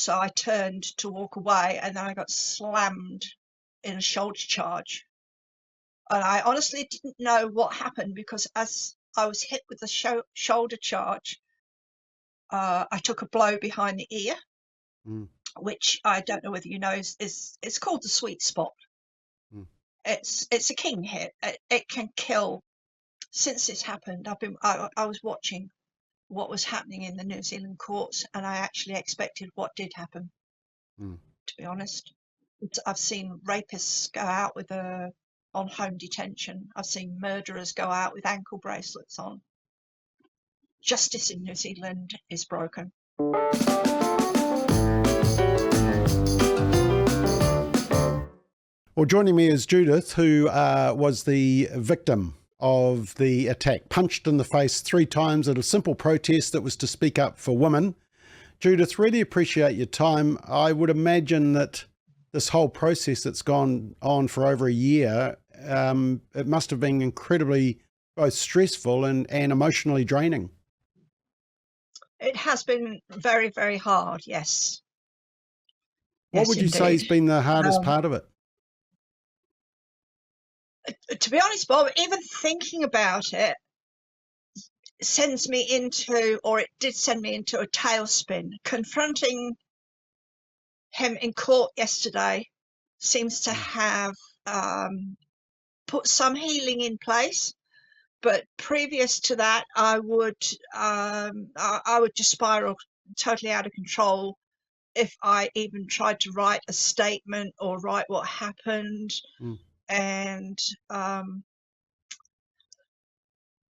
so I turned to walk away, and then I got slammed in a shoulder charge. And I honestly didn't know what happened, because as I was hit with the shoulder charge, I took a blow behind the ear, which I don't know whether you know is it's called the sweet spot. It's a king hit. It can kill. Since this happened, I was watching what was happening in the New Zealand courts, and I actually expected what did happen. To be honest, I've seen rapists go out with on home detention. I've seen murderers go out with ankle bracelets on. Justice in New Zealand is broken. Well, joining me is Judith, who was the victim of the attack, punched in the face 3 times at a simple protest that was to speak up for women. Judith, really appreciate your time. I would imagine that this whole process that's gone on for over a year, it must have been incredibly both stressful and emotionally draining. It has been very, very hard, yes. What would you say has been the hardest part of it? To be honest, Bob, even thinking about it sends me into, or it did send me into, a tailspin. Confronting him in court yesterday seems to have put some healing in place, but previous to that, I would just spiral totally out of control if I even tried to write a statement or write what happened. And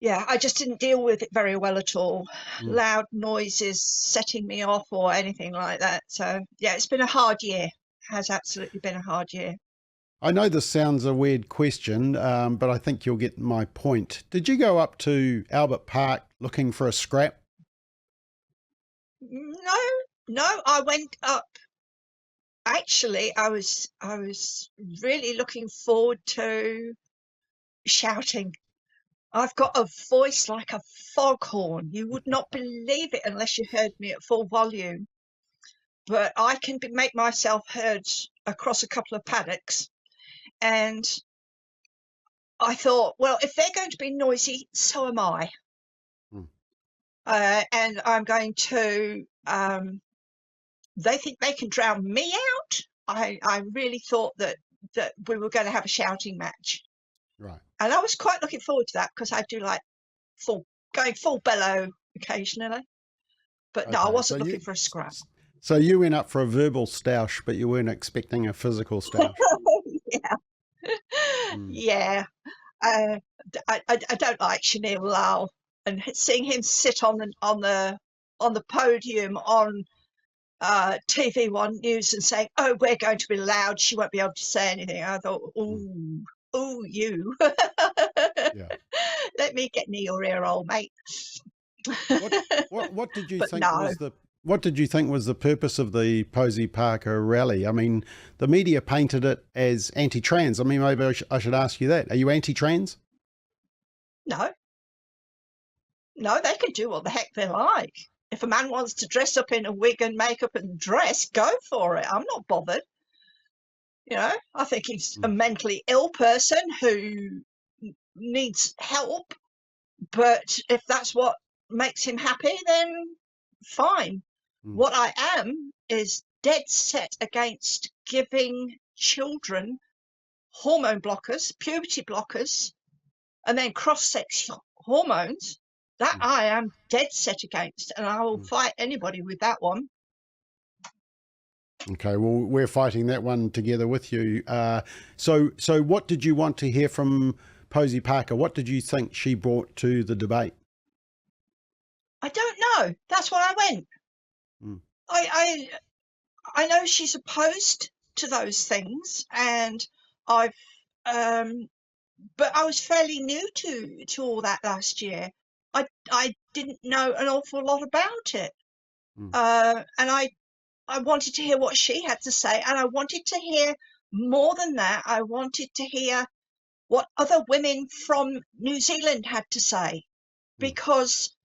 yeah, I just didn't deal with it very well at all. Loud noises setting me off or anything like that. So yeah, it's been a hard year. It has absolutely been a hard year. I know this sounds a weird question, but I think you'll get my point. Did you go up to Albert Park looking for a scrap? No, I went up. Actually, I was really looking forward to shouting. I've got a voice like a foghorn. You would not believe it unless you heard me at full volume. But I can make myself heard across a couple of paddocks. And I thought, well, if they're going to be noisy, so am I. And I'm going to... they think they can drown me out. I really thought that we were going to have a shouting match. Right. And I was quite looking forward to that, because I do like going full bellow occasionally. But no, I wasn't looking for a scrap. So you went up for a verbal stoush, but you weren't expecting a physical stoush. Yeah. I don't like Shanil Lal, and seeing him sit on the podium on TV One News and saying, "Oh, we're going to be loud. She won't be able to say anything." I thought, "Ooh, you! Yeah. Let me get near your ear, old mate." What did you think was what did you think was the purpose of the Posie Parker rally? I mean, the media painted it as anti-trans. I mean, maybe I should ask you that. Are you anti-trans? No, they can do what the heck they like. If a man wants to dress up in a wig and makeup and dress, go for it. I'm not bothered. You know, I think he's a mentally ill person who needs help. But if that's what makes him happy, then fine. What I am is dead set against giving children hormone blockers, puberty blockers, and then cross-sex hormones. That I am dead set against, and I will fight anybody with that one. Okay, well, we're fighting that one together with you. So what did you want to hear from Posie Parker? What did you think she brought to the debate? I don't know. That's why I went. I know she's opposed to those things, and but I was fairly new to all that last year. I didn't know an awful lot about it, and I wanted to hear what she had to say, and I wanted to hear more than that. I wanted to hear what other women from New Zealand had to say, because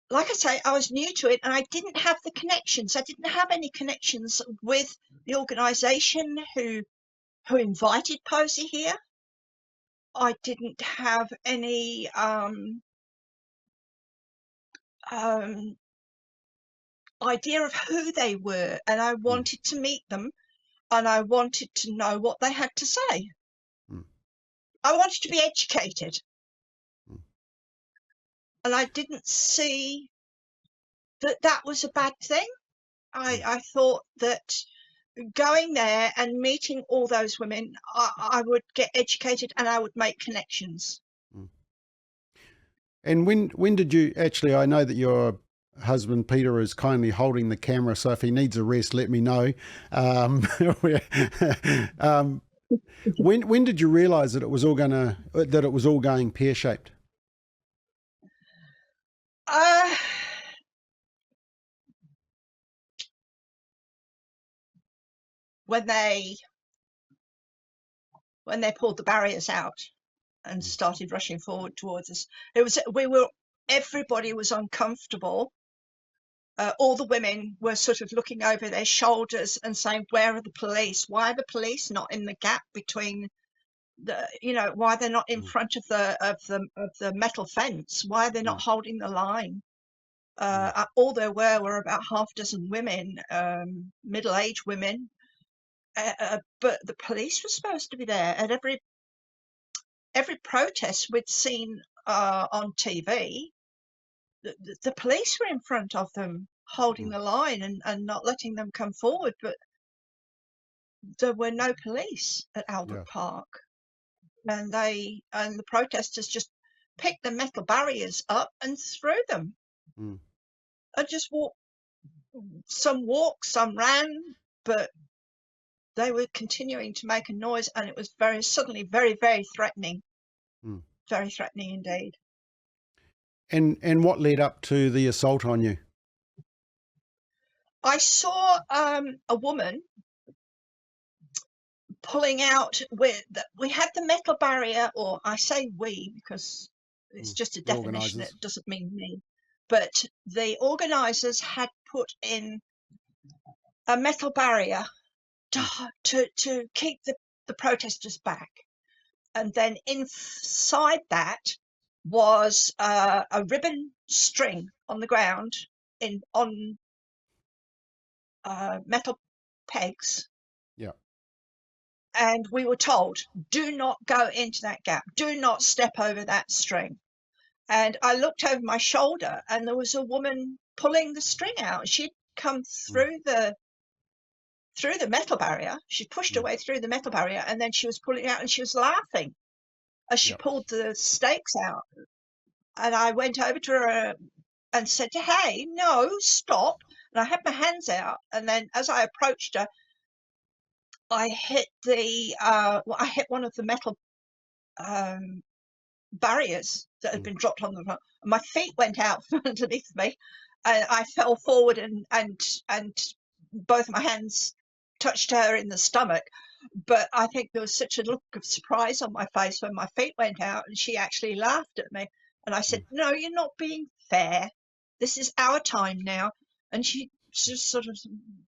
like I say, I was new to it and I didn't have the connections. I didn't have any connections with the organisation who invited Posie here. I didn't have any idea of who they were, and I wanted to meet them and I wanted to know what they had to say. I wanted to be educated. And I didn't see that that was a bad thing. I thought that going there and meeting all those women, I would get educated and I would make connections. And when did you actually, I know that your husband Peter is kindly holding the camera, so if he needs a rest, let me know. When did you realise that it was all going pear-shaped? When they pulled the barriers out and started rushing forward towards us, everybody was uncomfortable. All the women were sort of looking over their shoulders and saying, "Where are the police? Why are the police not in the gap between the, why they're not in front of the metal fence? Why are they not holding the line?" All there were about half a dozen women, middle-aged women, but the police were supposed to be there. At every protest we'd seen on TV, the police were in front of them holding the line and not letting them come forward, but there were no police at Albert Park, and the protesters just picked the metal barriers up and threw them and just walked. Some walked, some ran, but they were continuing to make a noise, and it was suddenly very, very threatening. Very threatening indeed. And what led up to the assault on you? I saw a woman pulling out. We had the metal barrier, or I say we because it's just a definition. It doesn't mean me. But the organisers had put in a metal barrier to keep the protesters back. And then inside that was a ribbon string on the ground on metal pegs. Yeah. And we were told, do not go into that gap. Do not step over that string. And I looked over my shoulder and there was a woman pulling the string out. She'd come through the metal barrier. She pushed her way through the metal barrier, and then she was pulling it out and she was laughing as she pulled the stakes out. And I went over to her and said, "Hey, no, stop." And I had my hands out, and then as I approached her, I hit one of the metal barriers that had been dropped on the front. My feet went out from underneath me, and I fell forward, and both my hands touched her in the stomach. But I think there was such a look of surprise on my face when my feet went out, and she actually laughed at me. And I said, "No, you're not being fair. This is our time now." And she just sort of,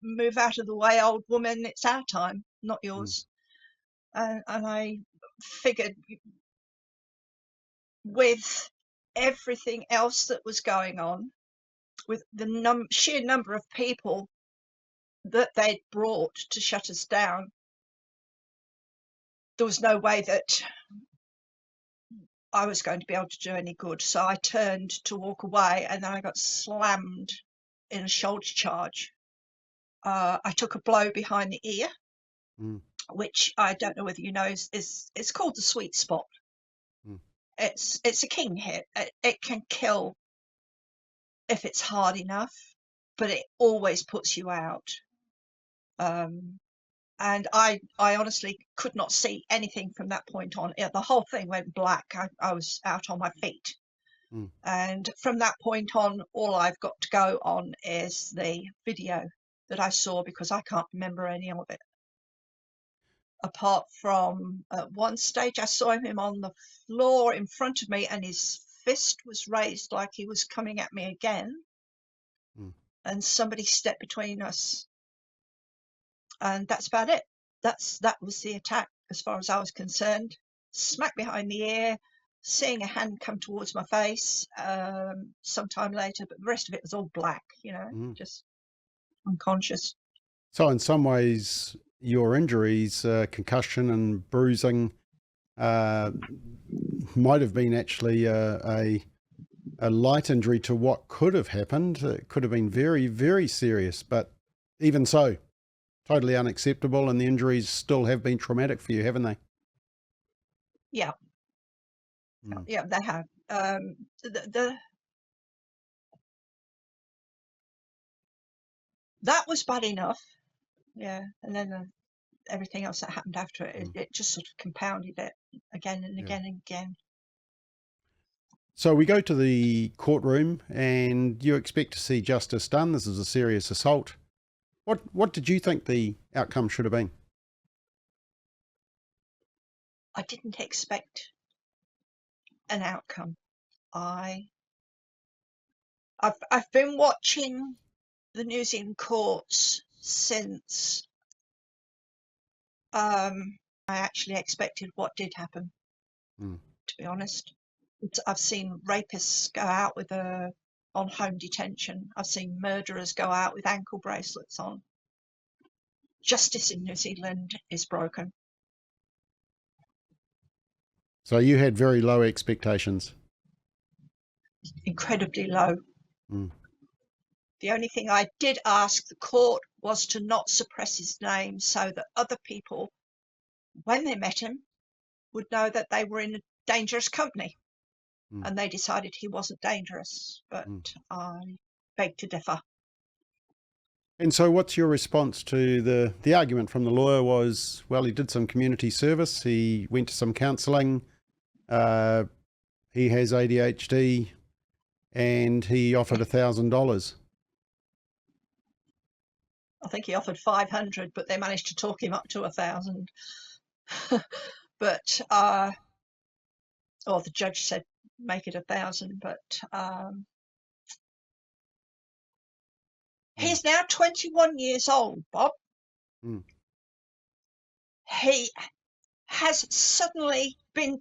"Move out of the way, old woman. It's our time, not yours." And I figured, with everything else that was going on, with the sheer number of people that they'd brought to shut us down, there was no way that I was going to be able to do any good. So I turned to walk away, and then I got slammed in a shoulder charge. I took a blow behind the ear, which I don't know whether you know is called the sweet spot. It's a king hit. It can kill if it's hard enough, but it always puts you out. And I honestly could not see anything from that point on. The whole thing went black. I was out on my feet. And from that point on, all I've got to go on is the video that I saw, because I can't remember any of it. Apart from at one stage, I saw him on the floor in front of me, and his fist was raised like he was coming at me again, and somebody stepped between us, and that's about it. That was the attack as far as I was concerned. Smack behind the ear, seeing a hand come towards my face sometime later, but the rest of it was all black, just unconscious. So in some ways, your injuries, concussion and bruising, might have been actually a light injury to what could have happened. It could have been very, very serious, but even so, totally unacceptable, and the injuries still have been traumatic for you, haven't they? Yeah. Yeah, they have. That was bad enough. Yeah, and then everything else that happened after it, it just sort of compounded it again and again and again. So we go to the courtroom and you expect to see justice done. This is a serious assault. What did you think the outcome should have been? I didn't expect an outcome. I've been watching the New Zealand courts since I actually expected what did happen, to be honest. I've seen rapists go out with on home detention. I've seen murderers go out with ankle bracelets on. Justice in New Zealand is broken. So you had very low expectations. Incredibly low. The only thing I did ask the court was to not suppress his name so that other people, when they met him, would know that they were in a dangerous company. And they decided he wasn't dangerous, but I beg to differ. And so what's your response to the argument from the lawyer was, well, he did some community service, he went to some counselling, he has ADHD, and he offered $1,000. I think he offered 500, but they managed to talk him up to 1,000. But, the judge said, make it 1,000, but he's now 21 years old, Bob. He has suddenly been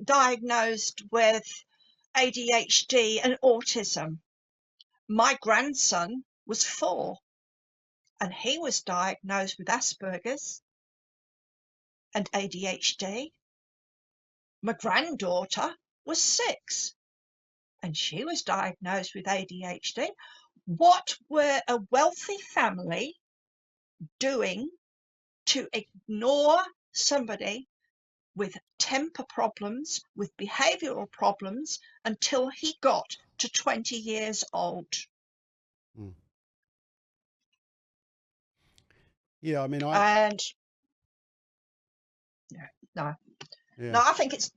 diagnosed with ADHD and autism. My grandson was 4 and he was diagnosed with Asperger's and ADHD. My granddaughter was 6 and she was diagnosed with ADHD. What were a wealthy family doing to ignore somebody with temper problems, with behavioural problems, until he got to 20 years old? Yeah, I mean, No, I think it's,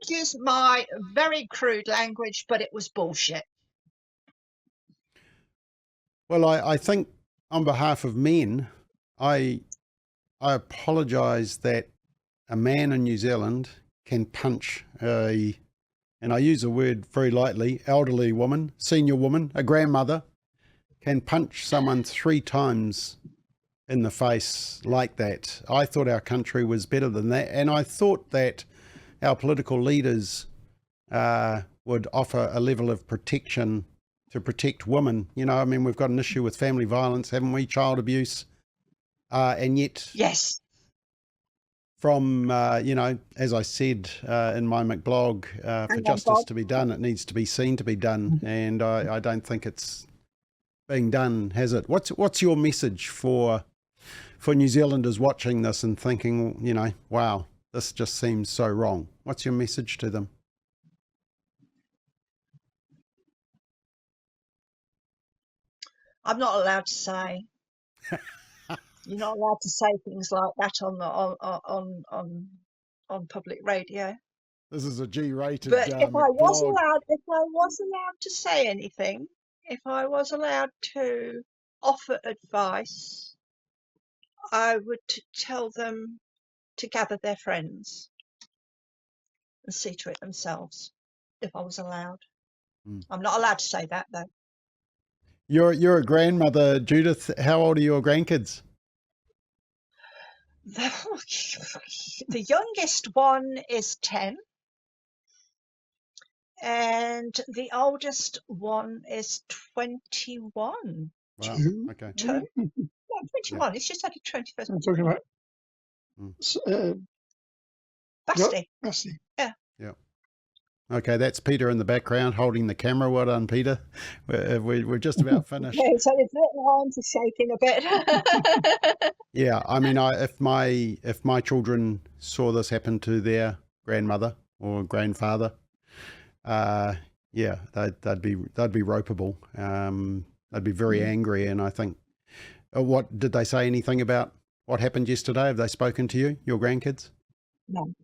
excuse my very crude language, but it was bullshit. Well, I think on behalf of men, I apologise that a man in New Zealand can punch and I use the word very lightly, elderly woman, senior woman, a grandmother, can punch someone 3 times in the face like that. I thought our country was better than that, and I thought that our political leaders would offer a level of protection to protect women. I mean, we've got an issue with family violence, haven't we? Child abuse. And yet, yes, from, as I said in my McBLOG, for justice to be done, it needs to be seen to be done. And I don't think it's being done, has it? What's your message for New Zealanders watching this and thinking, wow, this just seems so wrong? What's your message to them? I'm not allowed to say. You're not allowed to say things like that on public radio. This is a G-rated. But if I was allowed to say anything, if I was allowed to offer advice, I would tell them to gather their friends and see to it themselves. if I was allowed. Mm. I'm not allowed to say that, though. You're a grandmother, Judith. How old are your grandkids? The youngest one is 10, and the oldest one is 21. Wow. Okay. 21. Yeah. It's just had a 21st. I'm talking about Basti. Basti. Yeah. Okay, that's Peter in the background holding the camera. Well done, Peter. We're just about finished. Yeah, so his little arms are shaking a bit. Yeah, I mean, if my children saw this happen to their grandmother or grandfather, yeah, they'd be ropeable. They'd be very angry, and I think. What did they say? Anything about what happened yesterday? Have they spoken to you, your grandkids? No.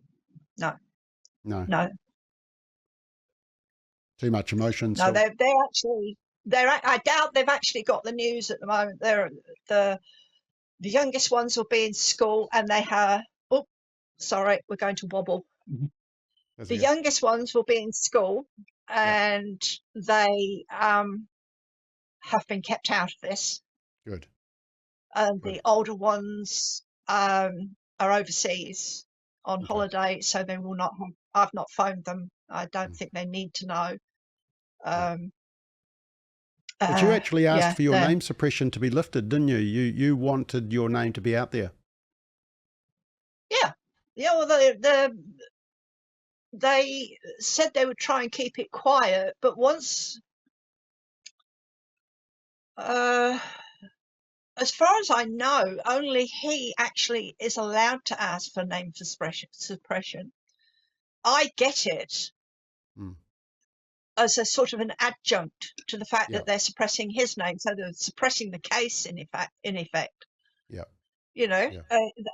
Too much emotion. No, they're actually I doubt they've actually got the news at the moment. They're the youngest ones will be in school, and they have. Oh, sorry, we're going to wobble. The youngest ones will be in school, and they have been kept out of this. Good. And the older ones are overseas on holiday, so they will not have. I've not phoned them. I don't think they need to know. But you actually asked for your they're- name suppression to be lifted, didn't you? You wanted your name to be out there. Yeah. Well, they said they would try and keep it quiet, but once, as far as I know, only he actually is allowed to ask for name suppression. I get it as a sort of an adjunct to the fact that they're suppressing his name, so they're suppressing the case in effect. Yeah. You know,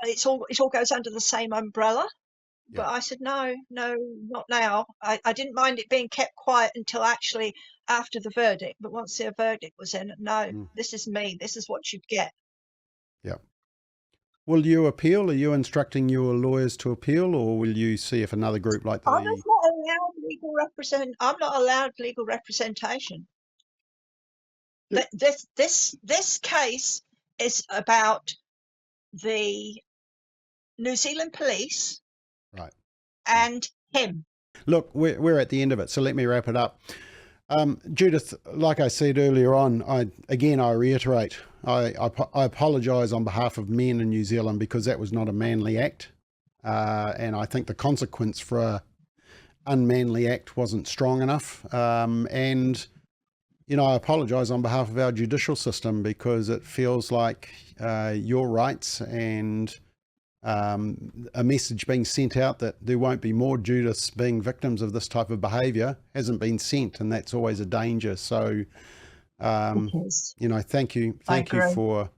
it all goes under the same umbrella. Yeah. But I said, no, not now. I didn't mind it being kept quiet until actually after the verdict. But once the verdict was in, no, this is me. This is what you get. Yeah. Will you appeal? Are you instructing your lawyers to appeal, or will you see if another group like the... I'm not allowed legal representation. Yeah. This case is about the New Zealand police. Right. And him. Look, we're at the end of it, so let me wrap it up. Judith, like I said earlier on, I reiterate, I apologise on behalf of men in New Zealand because that was not a manly act. And I think the consequence for an unmanly act wasn't strong enough. And, you know, I apologise on behalf of our judicial system because it feels like your rights and a message being sent out that there won't be more Judiths being victims of this type of behaviour hasn't been sent, and that's always a danger. So, you know, thank you for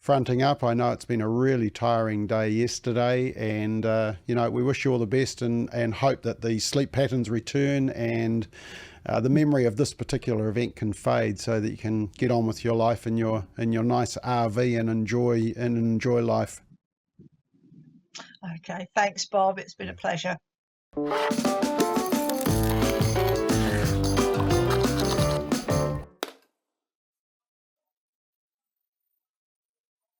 fronting up. I know it's been a really tiring day yesterday, and you know, we wish you all the best and hope that the sleep patterns return and the memory of this particular event can fade, so that you can get on with your life in your nice RV and enjoy life. Okay, thanks, Bob. It's been a pleasure.